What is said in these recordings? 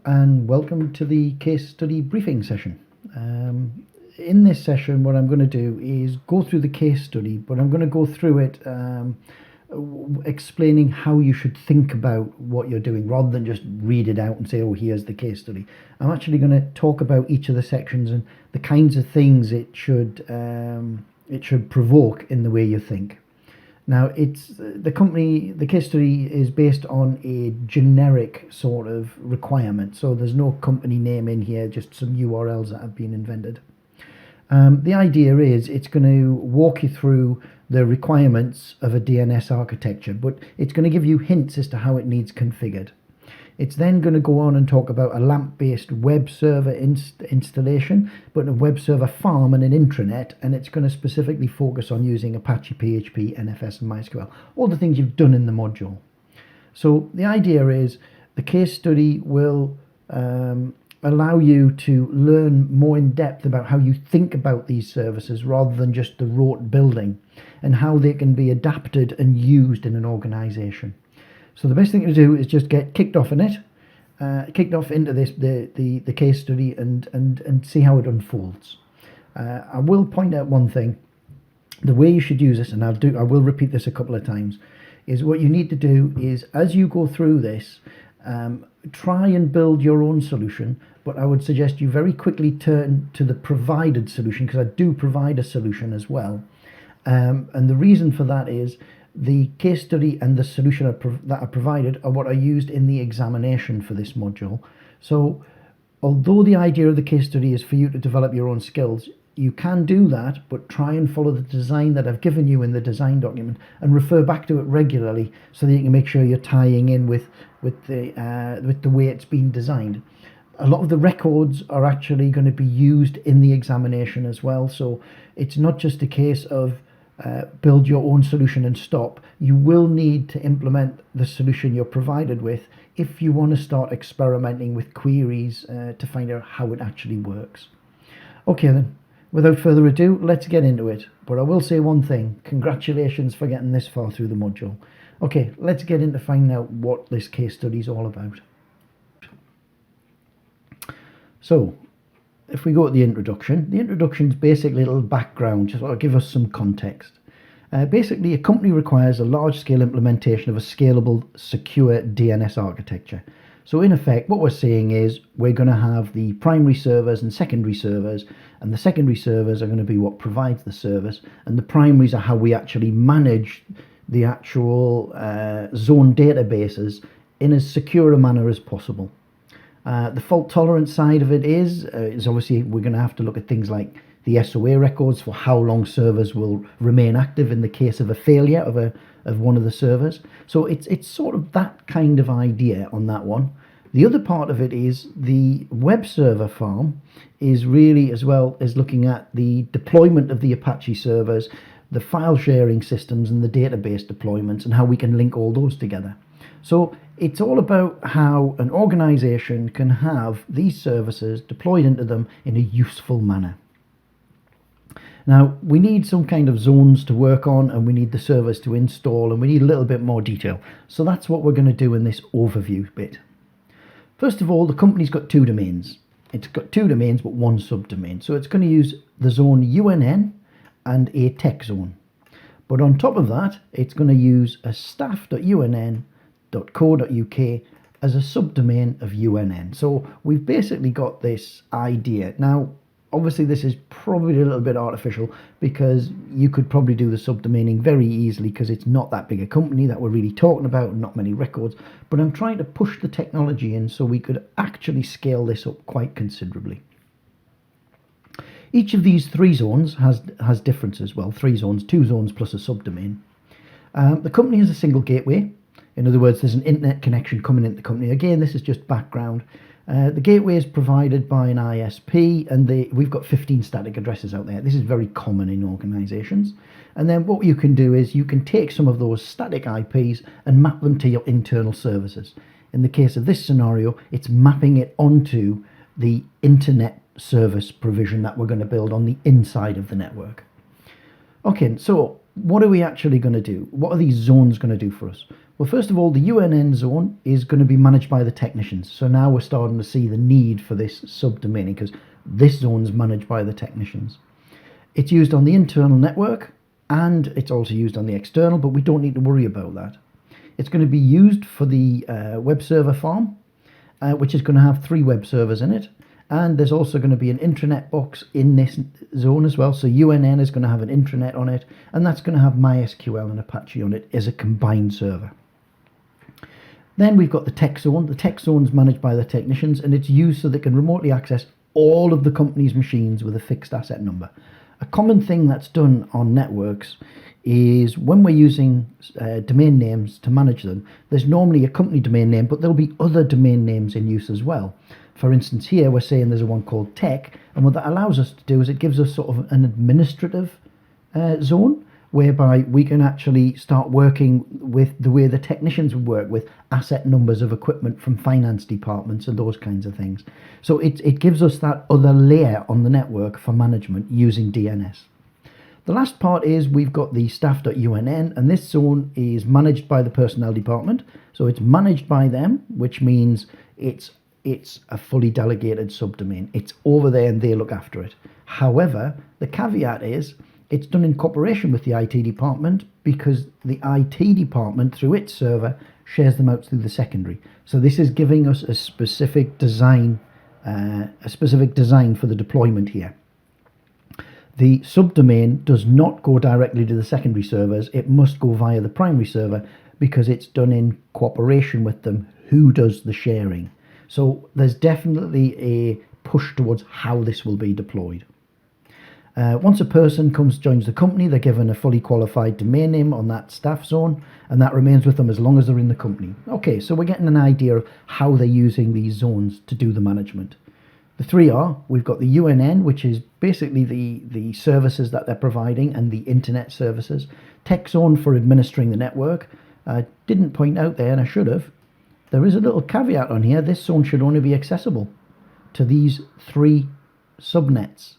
and welcome to the case study briefing session. In this session, what I'm going to do is go through the case study, but I'm going to go through it explaining how you should think about what you're doing rather than just read it out and say, oh, here's the case study. I'm actually going to talk about each of the sections and the kinds of things it should provoke in the way you think. Now, the case study is based on a generic sort of requirement, so there's no company name in here, just some URLs that have been invented. The idea is it's going to walk you through the requirements of a DNS architecture, but it's going to give you hints as to how it needs configured. It's then going to go on and talk about a LAMP-based web server installation, but a web server farm and an intranet, and it's going to specifically focus on using Apache, PHP, NFS, and MySQL, all the things you've done in the module. So the idea is the case study will allow you to learn more in depth about how you think about these services rather than just the rote building, and how they can be adapted and used in an organization. So the best thing to do is just get kicked off in it, kicked off into the case study and see how it unfolds. I will point out one thing. The way you should use this, and I will repeat this a couple of times, is what you need to do is, as you go through this, try and build your own solution, but I would suggest you very quickly turn to the provided solution, because I do provide a solution as well. And the reason for that is the case study and the solution that are provided are what are used in the examination for this module. So although the idea of the case study is for you to develop your own skills, you can do that, but try and follow the design that I've given you in the design document and refer back to it regularly so that you can make sure you're tying in with the way it's been designed. A lot of the records are actually going to be used in the examination as well, so it's not just a case of build your own solution and stop. You will need to implement the solution you're provided with if you want to start experimenting with queries to find out how it actually works. Okay then, without further ado, let's get into it. But I will say one thing: congratulations for getting this far through the module. Okay, let's get into finding out what this case study is all about. So if we go to the introduction is basically a little background, just to give us some context. Basically, a company requires a large-scale implementation of a scalable, secure DNS architecture. So in effect, what we're saying is we're going to have the primary servers and secondary servers, and the secondary servers are going to be what provides the service, and the primaries are how we actually manage the actual zone databases in as secure a manner as possible. The fault tolerant side of it is obviously we're going to have to look at things like the SOA records for how long servers will remain active in the case of a failure of one of the servers. So it's sort of that kind of idea on that one. The other part of it is the web server farm is really, as well as looking at the deployment of the Apache servers, the file sharing systems and the database deployments, and how we can link all those together. So it's all about how an organization can have these services deployed into them in a useful manner. Now, we need some kind of zones to work on, and we need the servers to install, and we need a little bit more detail. So that's what we're going to do in this overview bit. First of all, the company's got two domains. It's got two domains, but one subdomain. So it's going to use the zone UNN and a tech zone. But on top of that, it's going to use a staff.unn.co.uk as a subdomain of UNN. So we've basically got this idea. Now, obviously this is probably a little bit artificial, because you could probably do the subdomaining very easily, because it's not that big a company that we're really talking about, not many records. But I'm trying to push the technology in so we could actually scale this up quite considerably. Each of these three zones has differences. Well, three zones, two zones plus a subdomain. The company has a single gateway. In other words, there's an internet connection coming into the company. Again, this is just background. The gateway is provided by an ISP, and we've got 15 static addresses out there. This is very common in organizations. And then what you can do is you can take some of those static IPs and map them to your internal services. In the case of this scenario, it's mapping it onto the internet service provision that we're going to build on the inside of the network. Okay, so what are we actually going to do? What are these zones going to do for us? Well, first of all, the UNN zone is going to be managed by the technicians. So now we're starting to see the need for this subdomain because this zone is managed by the technicians. It's used on the internal network and it's also used on the external, but we don't need to worry about that. It's going to be used for the web server farm, which is going to have 3 web servers in it. And there's also going to be an intranet box in this zone as well. So UNN is going to have an intranet on it, and that's going to have MySQL and Apache on it as a combined server. Then we've got the tech zone. The tech zone is managed by the technicians, and it's used so they can remotely access all of the company's machines with a fixed asset number. A common thing that's done on networks is when we're using domain names to manage them, there's normally a company domain name, but there'll be other domain names in use as well. For instance, here we're saying there's one called tech, and what that allows us to do is it gives us sort of an administrative zone whereby we can actually start working with the way the technicians would work with asset numbers of equipment from finance departments and those kinds of things. So it gives us that other layer on the network for management using DNS. The last part is we've got the staff.unn, and this zone is managed by the personnel department. So it's managed by them, which means it's a fully delegated subdomain. It's over there and they look after it. However, the caveat is it's done in cooperation with the IT department because the IT department, through its server, shares them out through the secondary. So this is giving us a specific design for the deployment here. The subdomain does not go directly to the secondary servers. It must go via the primary server because it's done in cooperation with them who does the sharing. So there's definitely a push towards how this will be deployed. Once a person joins the company, they're given a fully qualified domain name on that staff zone, and that remains with them as long as they're in the company. Okay, so we're getting an idea of how they're using these zones to do the management. The 3 are, we've got the UNN, which is basically the services that they're providing and the internet services. Tech zone for administering the network. I didn't point out there, and I should have, there is a little caveat on here. This zone should only be accessible to these 3 subnets.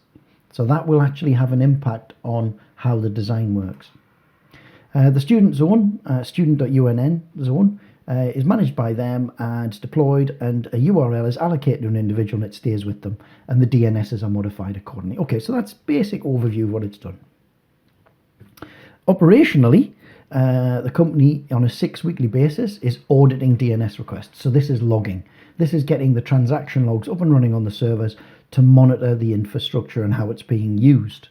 So that will actually have an impact on how the design works. The student zone, student.unn zone, is managed by them and it's deployed, and a URL is allocated to an individual and it stays with them, and the DNSs are modified accordingly. Okay, so that's basic overview of what it's done. Operationally, the company on a 6-weekly basis is auditing DNS requests. So this is logging. This is getting the transaction logs up and running on the servers to monitor the infrastructure and how it's being used.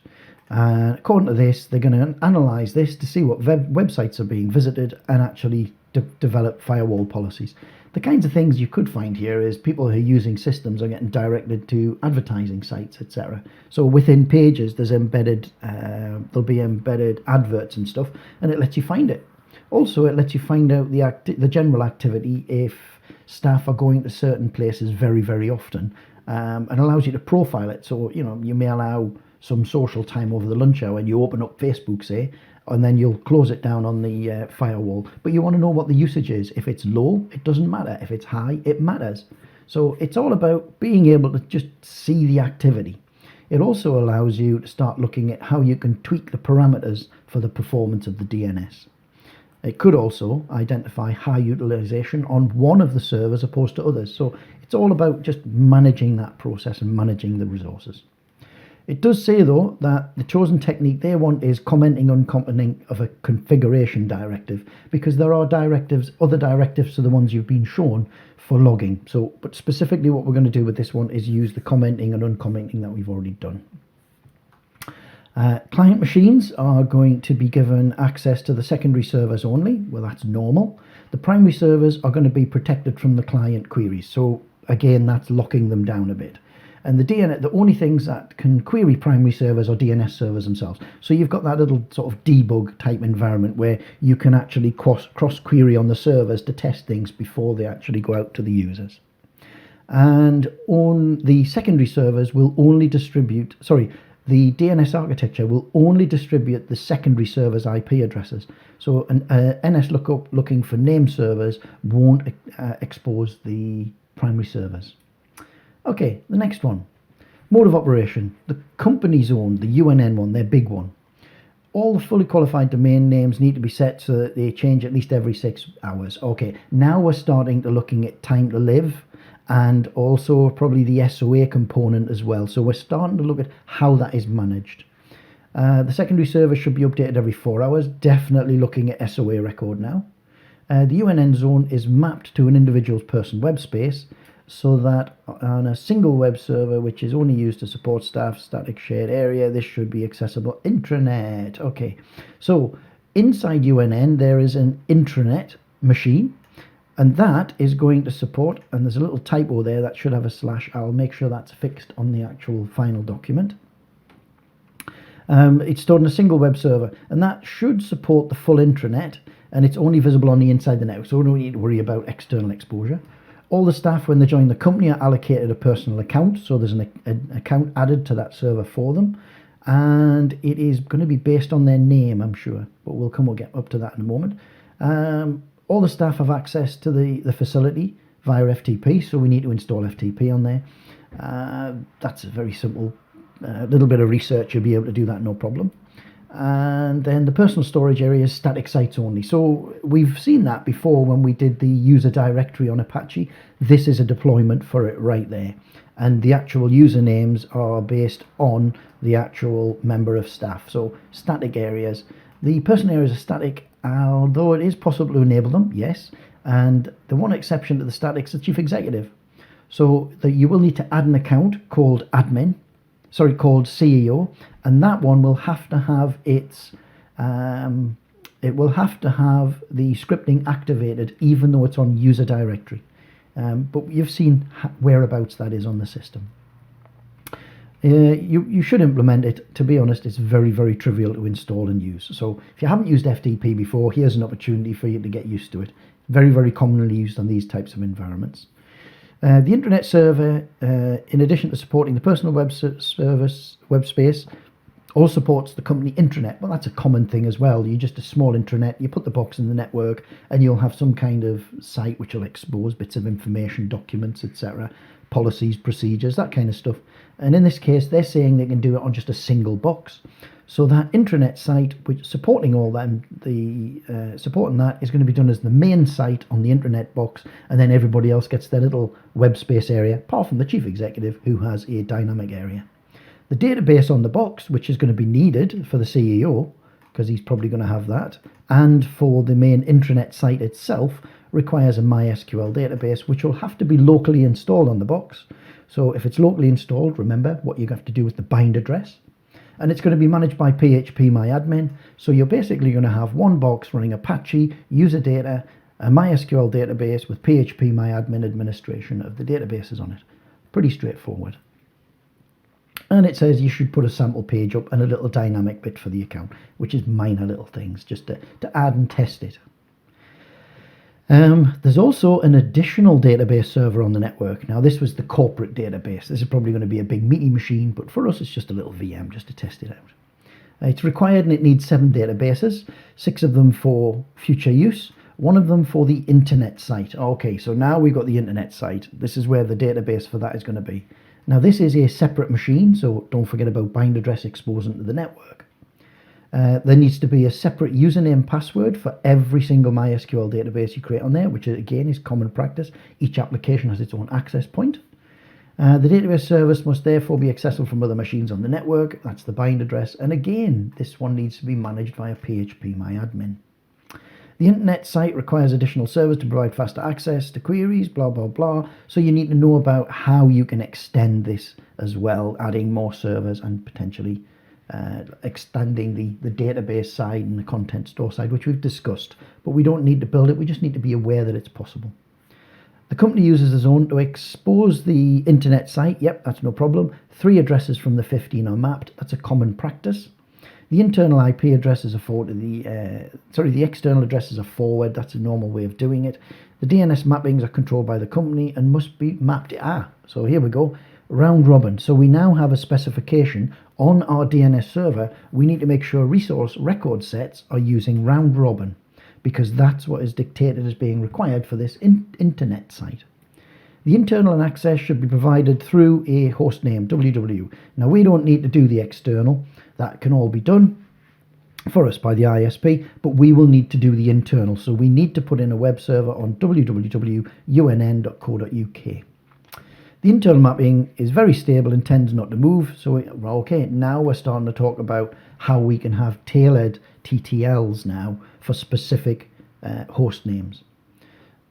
According to this, they're going to analyze this to see what websites are being visited and actually develop firewall policies. The kinds of things you could find here is people who are using systems are getting directed to advertising sites, etc. So within pages, there's there'll be embedded adverts and stuff, and it lets you find it. Also, it lets you find out the general activity if staff are going to certain places very, very often, and allows you to profile it. So, you may allow some social time over the lunch hour and you open up Facebook, say, and then you'll close it down on the firewall. But you want to know what the usage is. If it's low, it doesn't matter. If it's high, it matters. So it's all about being able to just see the activity. It also allows you to start looking at how you can tweak the parameters for the performance of the DNS. It could also identify high utilization on one of the servers opposed to others. So it's all about just managing that process and managing the resources. It does say, though, that the chosen technique they want is commenting uncommenting of a configuration directive, because there are other directives to the ones you've been shown for logging. But specifically what we're going to do with this one is use the commenting and uncommenting that we've already done. Client machines are going to be given access to the secondary servers only. Well, that's normal. The primary servers are going to be protected from the client queries. So again, that's locking them down a bit. And the only things that can query primary servers are DNS servers themselves. So you've got that little sort of debug type environment where you can actually cross query on the servers to test things before they actually go out to the users. And on the secondary servers will only distribute, the DNS architecture will only distribute the secondary server's IP addresses. So an NS lookup looking for name servers won't expose the primary servers. Okay, the next one. Mode of operation. The company zone, the UNN one, their big one. all the fully qualified domain names need to be set so that they change at least every 6 hours. Okay, now we're starting to looking at time to live and also probably the SOA component as well. So we're starting to look at how that is managed. The secondary server should be updated every 4 hours. Definitely looking at SOA record now. The UNN zone is mapped to an individual's person web space, so that on a single web server which is only used to support staff static shared area, this should be accessible intranet. Okay, so inside UNN there is an intranet machine, and that is going to support, and there's a little typo there that should have a slash. I'll make sure that's fixed on the actual final document. It's stored in a single web server, and that should support the full intranet, and it's only visible on the inside the network, so we don't need to worry about external exposure. All the staff, when they join the company, are allocated a personal account, so there's an account added to that server for them, and it is going to be based on their name, I'm sure, but we'll get up to that in a moment. All the staff have access to the facility via FTP, so we need to install FTP on there. That's a very simple little bit of research. You'll be able to do that, no problem. And then the personal storage area is static sites only. So we've seen that before when we did the user directory on Apache. This is a deployment for it right there. And the actual usernames are based on the actual member of staff. So static areas. The personal areas are static, although it is possible to enable them, yes. And the one exception to the static is the chief executive. So that you will need to add an account called called CEO, and that one will have to have its it will have to have the scripting activated even though it's on user directory, but you've seen whereabouts that is on the system. You should implement it. To be honest, it's very, very trivial to install and use. So if you haven't used FTP before, here's an opportunity for you to get used to it. Very, very commonly used on these types of environments. The intranet server, in addition to supporting the personal web space, also supports the company intranet. Well, that's a common thing as well. You just a small intranet, you put the box in the network, and you'll have some kind of site which will expose bits of information, documents, etc., policies, procedures, that kind of stuff. And in this case, they're saying they can do it on just a single box. So that intranet site, which supporting all them, supporting that is going to be done as the main site on the intranet box, and then everybody else gets their little web space area, apart from the chief executive who has a dynamic area. The database on the box, which is going to be needed for the CEO, because he's probably going to have that, and for the main intranet site itself, requires a MySQL database, which will have to be locally installed on the box. So if it's locally installed, remember what you have to do with the bind address. And it's going to be managed by phpMyAdmin. So you're basically going to have one box running Apache, user data, a MySQL database with phpMyAdmin administration of the databases on it. Pretty straightforward. And it says you should put a sample page up and a little dynamic bit for the account, which is minor little things, just to add and test it. There's also an additional database server on the network. Now, this was the corporate database. This is probably going to be a big meaty machine, but for us, it's just a little VM just to test it out. It's required and it needs 7 databases, 6 of them for future use, 1 of them for the internet site. Okay, so now we've got the internet site. This is where the database for that is going to be. Now, this is a separate machine, so don't forget about bind address exposing to the network. There needs to be a separate username password for every single MySQL database you create on there, which again is common practice. Each application has its own access point. The database service must therefore be accessible from other machines on the network. That's the bind address. And again, this one needs to be managed via phpMyAdmin. The internet site requires additional servers to provide faster access to queries, blah, blah, blah. So you need to know about how you can extend this as well, adding more servers and potentially extending the database side and the content store side, which we've discussed. But we don't need to build it. We just need to be aware that it's possible. The company uses a zone to expose the internet site. Yep, that's no problem. 3 addresses from the 15 are mapped. That's a common practice. The internal IP addresses are forward. The external addresses are forward. That's a normal way of doing it. The DNS mappings are controlled by the company and must be mapped. So here we go. Round robin. So we now have a specification on our DNS server. We need to make sure resource record sets are using round robin, because that's what is dictated as being required for this internet site. The internal access should be provided through a hostname, www. Now, we don't need to do the external. That can all be done. for us by the ISP, but we will need to do the internal. So we need to put in a web server on www.unn.co.uk. The internal mapping is very stable and tends not to move. So, okay, now we're starting to talk about how we can have tailored TTLs now for specific host names.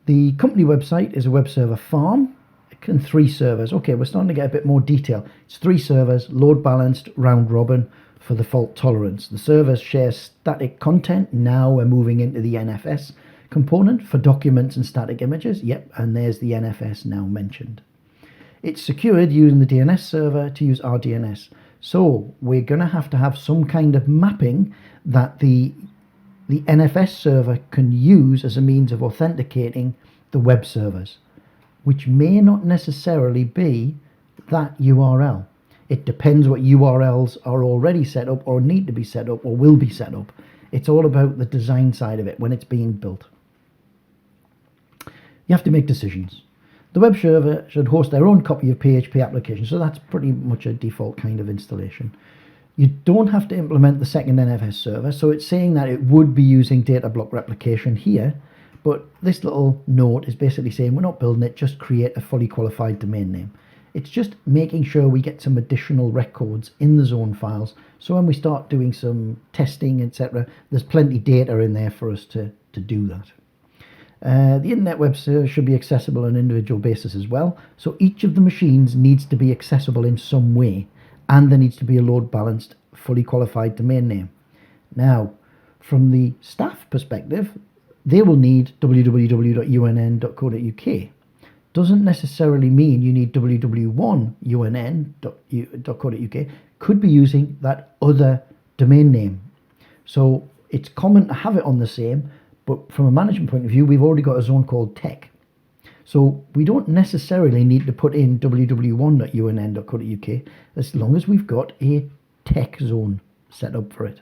The company website is a web server farm and 3 servers. Okay, we're starting to get a bit more detail. It's 3 servers, load balanced, round robin for the fault tolerance. The servers share static content. Now we're moving into the NFS component for documents and static images. Yep, and there's the NFS now mentioned. It's secured using the DNS server to use our DNS. So we're going to have some kind of mapping that the NFS server can use as a means of authenticating the web servers, which may not necessarily be that URL. It depends what URLs are already set up or need to be set up or will be set up. It's all about the design side of it when it's being built. You have to make decisions. The web server should host their own copy of PHP application, so that's pretty much a default kind of installation. You don't have to implement the second NFS server, so it's saying that it would be using data block replication here, but this little note is basically saying we're not building it, just create a fully qualified domain name. It's just making sure we get some additional records in the zone files, so when we start doing some testing, etc., there's plenty data in there for us to do that. The internet web server should be accessible on an individual basis as well. So each of the machines needs to be accessible in some way, and there needs to be a load balanced, fully qualified domain name. Now, from the staff perspective, they will need www.unn.co.uk. Doesn't necessarily mean you need www.unn.co.uk. Could be using that other domain name. So it's common to have it on the same, but from a management point of view, we've already got a zone called tech. So we don't necessarily need to put in www.unn.co.uk as long as we've got a tech zone set up for it.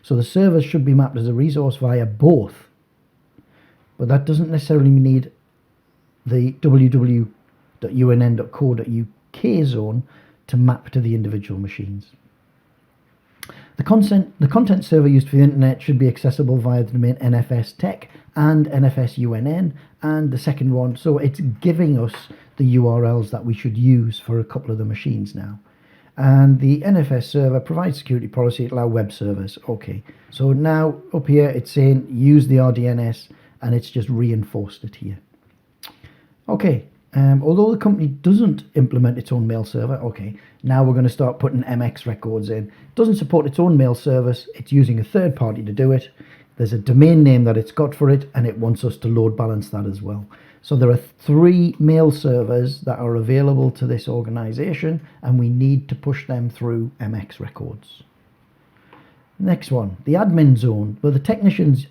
So the servers should be mapped as a resource via both, but that doesn't necessarily need the www.unn.co.uk zone to map to the individual machines. The content server used for the internet should be accessible via the domain NFS Tech and NFS UNN, and the second one, so it's giving us the URLs that we should use for a couple of the machines now. And the NFS server provides security policy to allow web servers. Okay, so now up here it's saying use the RDNS, and it's just reinforced it here. Okay, although the company doesn't implement its own mail server, okay, now we're going to start putting MX records in. It doesn't support its own mail service, it's using a third party to do it. There's a domain name that it's got for it, and it wants us to load balance that as well. So there are 3 mail servers that are available to this organization, and we need to push them through MX records. Next one, the admin zone, where the technicians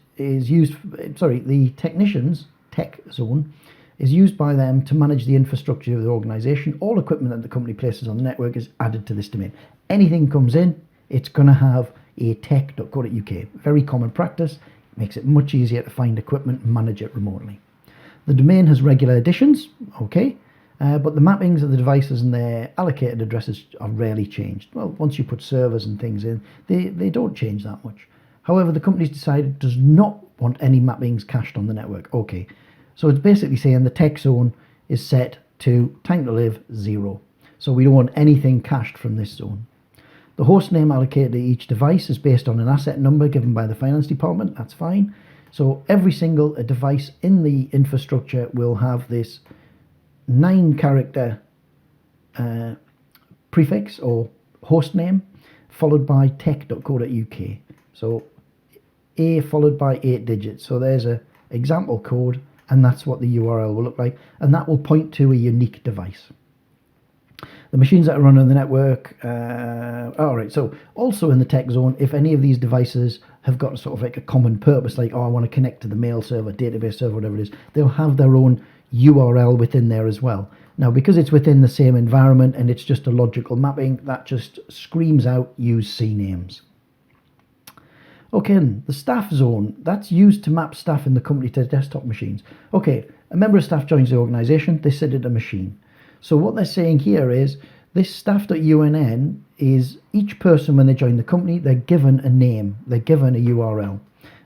tech zone is used by them to manage the infrastructure of the organization. All equipment that the company places on the network is added to this domain. Anything comes in, it's going to have a tech.co.uk. Very common practice. It makes it much easier to find equipment and manage it remotely. The domain has regular additions, okay, but the mappings of the devices and their allocated addresses are rarely changed. Well, once you put servers and things in, they don't change that much. However, the company's decided does not want any mappings cached on the network. Okay, so it's basically saying the tech zone is set to time to live 0. So we don't want anything cached from this zone. The host name allocated to each device is based on an asset number given by the finance department. That's fine. So every single device in the infrastructure will have this 9-character prefix or host name followed by tech.co.uk. So A followed by 8 digits. So there's an example code, and that's what the URL will look like, and that will point to a unique device. The machines that are run on the network, alright, so also in the tech zone, if any of these devices have got sort of like a common purpose, like, oh, I want to connect to the mail server, database server, whatever it is, they'll have their own URL within there as well. Now, because it's within the same environment and it's just a logical mapping, that just screams out use CNAMEs. Okay, the staff zone, that's used to map staff in the company to desktop machines. Okay, a member of staff joins the organization, they sit at a machine. So what they're saying here is This staff.unn is each person when they join the company, they're given a name, they're given a URL.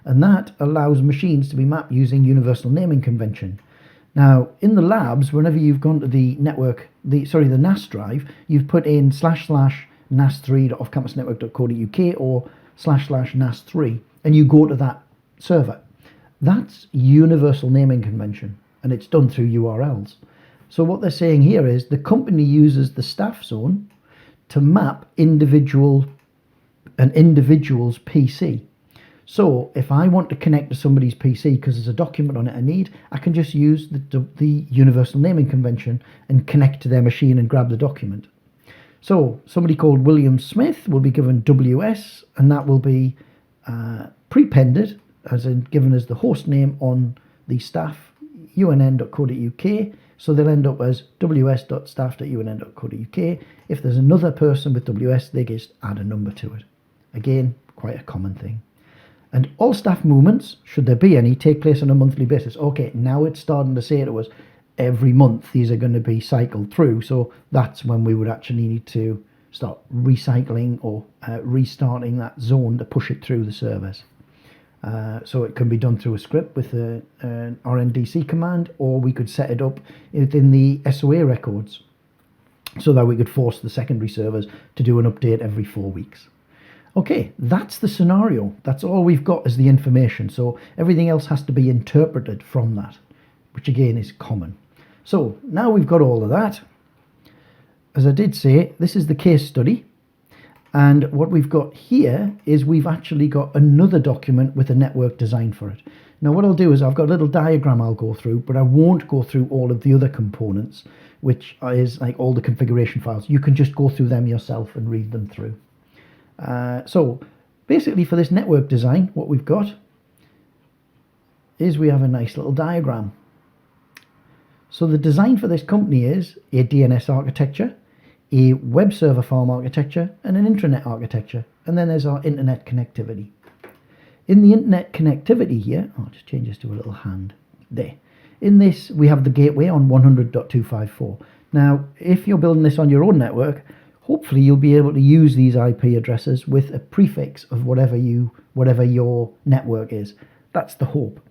And that allows machines to be mapped using universal naming convention. Now, in the labs, whenever you've gone to the network, the NAS drive, you've put in //nas3.offcampusnetwork.co.uk or //nas3, and you go to that server. That's universal naming convention, and it's done through URLs. So what they're saying here is the company uses the staff zone to map an individual's PC. So if I want to connect to somebody's PC because there's a document on it I need, I can just use the universal naming convention and connect to their machine and grab the document. So somebody called William Smith will be given WS, and that will be prepended, as in given as the host name on the staff unn.co.uk. So they'll end up as ws.staff.unn.co.uk. If there's another person with WS, they just add a number to it. Again, quite a common thing. And all staff movements, should there be any, take place on a monthly basis. Okay, now it's starting to say to us, every month these are going to be cycled through. So that's when we would actually need to start recycling or restarting that zone to push it through the servers. So it can be done through a script with an RNDC command, or we could set it up within the SOA records so that we could force the secondary servers to do an update every 4 weeks. Okay, that's the scenario. That's all we've got as the information. So everything else has to be interpreted from that, which again is common. So now we've got all of that. As I did say, this is the case study. And what we've got here is we've actually got another document with a network design for it. Now what I'll do is I've got a little diagram I'll go through, but I won't go through all of the other components, which is like all the configuration files. You can just go through them yourself and read them through. So basically for this network design, what we've got is we have a nice little diagram. So the design for this company is a DNS architecture, a web server farm architecture, and an intranet architecture. And then there's our internet connectivity. In the internet connectivity here, I'll just change this to a little hand there. In this, we have the gateway on 100.254. Now, if you're building this on your own network, hopefully you'll be able to use these IP addresses with a prefix of whatever your network is. That's the hope.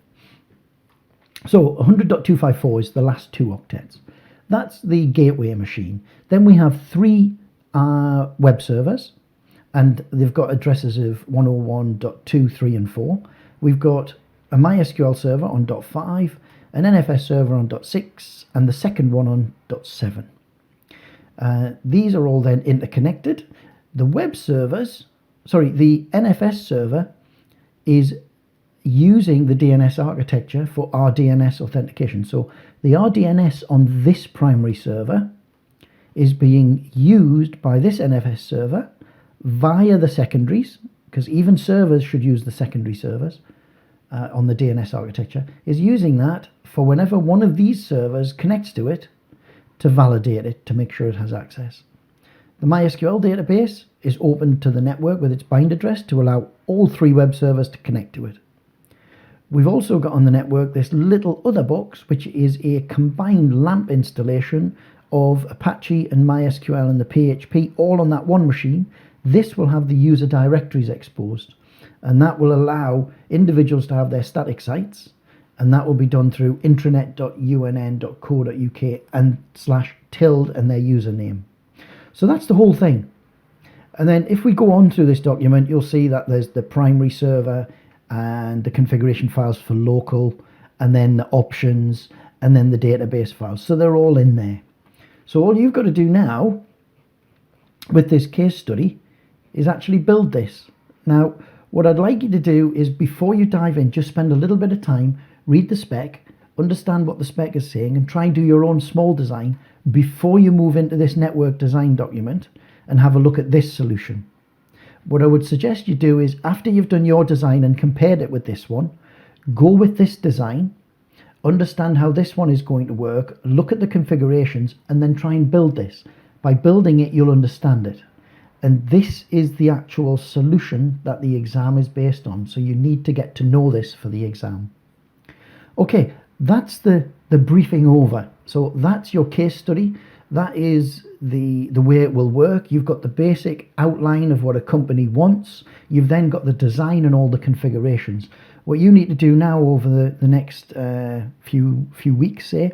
So 100.254 is the last 2 octets. That's the gateway machine. Then we have 3 web servers, and they've got addresses of 101.2, 3, and 4. We've got a MySQL server on .5, an NFS server on .6, and the second one on .7. These are all then interconnected. The NFS server is using the DNS architecture for RDNS authentication. So the RDNS on this primary server is being used by this NFS server via the secondaries, because even servers should use the secondary servers on the DNS architecture, is using that for whenever one of these servers connects to it to validate it, to make sure it has access. The MySQL database is open to the network with its bind address to allow all 3 web servers to connect to it. We've also got on the network this little other box, which is a combined LAMP installation of Apache and MySQL and the PHP all on that one machine. This will have the user directories exposed, and that will allow individuals to have their static sites, and that will be done through intranet.unn.co.uk and /tilde and their username. So that's the whole thing. And then if we go on through this document, you'll see that there's the primary server and the configuration files for local, and then the options, and then the database files. So they're all in there. So all you've got to do now with this case study is actually build this. Now, what I'd like you to do is, before you dive in, just spend a little bit of time, read the spec, understand what the spec is saying, and try and do your own small design before you move into this network design document and have a look at this solution. What I would suggest you do is, after you've done your design and compared it with this one, go with this design, understand how this one is going to work, look at the configurations, and then try and build this. By building it, you'll understand it. And this is the actual solution that the exam is based on. So you need to get to know this for the exam. Okay, that's the the briefing over. So that's your case study. That is the way it will work. You've got the basic outline of what a company wants. You've then got the design and all the configurations. What you need to do now over the next few weeks, say,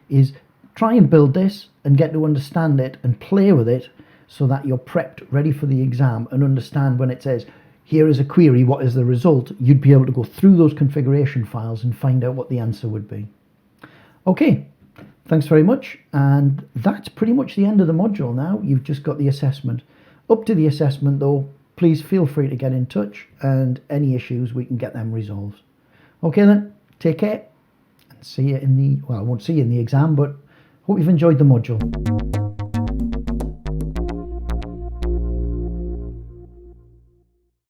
is try and build this and get to understand it and play with it so that you're prepped, ready for the exam, and understand when it says, here is a query, what is the result? You'd be able to go through those configuration files and find out what the answer would be. Okay, thanks very much. And that's pretty much the end of the module now. You've just got the assessment. Up to the assessment though, please feel free to get in touch, and any issues, we can get them resolved. Okay then, take care, and see you in the, well, I won't see you in the exam, but hope you've enjoyed the module.